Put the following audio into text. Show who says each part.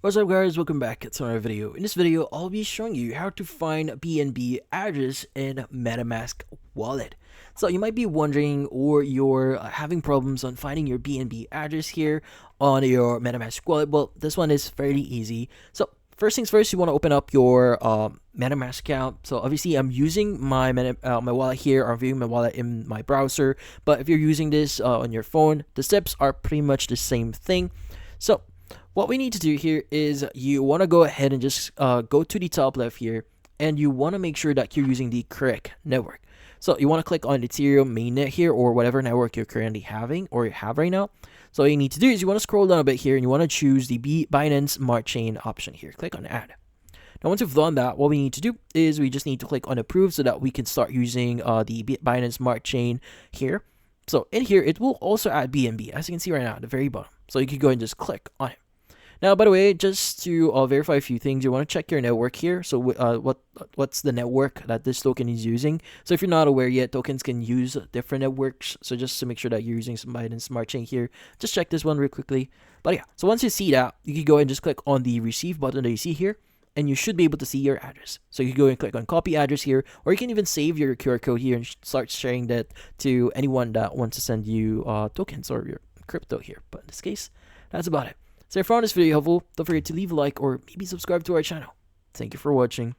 Speaker 1: What's up guys, welcome back to another video. In this video, I'll be showing you how to find BNB address in MetaMask wallet. So you might be wondering, or you're having problems on finding your BNB address here on your MetaMask wallet. Well, this one is fairly easy. So first things first, you want to open up your MetaMask account. So obviously I'm using my my wallet here, or viewing my wallet in my browser. But if you're using this on your phone, the steps are pretty much the same thing. So what we need to do here is you want to go ahead and just go to the top left here, and you want to make sure that you're using the correct network. So you want to click on Ethereum mainnet here, or whatever network you're currently having or you have right now. So what you need to do is you want to scroll down a bit here, and you want to choose the Binance Smart Chain option here. Click on Add. Now once you've done that, what we need to do is we just need to click on Approve so that we can start using the Binance Smart Chain here. So in here, it will also add BNB, as you can see right now at the very bottom. So you can go and just click on it. Now, by the way, just to verify a few things, you want to check your network here. So what's the network that this token is using? So if you're not aware yet, tokens can use different networks. So just to make sure that you're using some Binance Smart Chain here, just check this one real quickly. But yeah, so once you see that, you can go and just click on the receive button that you see here, and you should be able to see your address. So you can go and click on copy address here, or you can even save your QR code here and start sharing that to anyone that wants to send you tokens or your crypto here. But in this case, that's about it. So if you found this video helpful, don't forget to leave a like or maybe subscribe to our channel. Thank you for watching.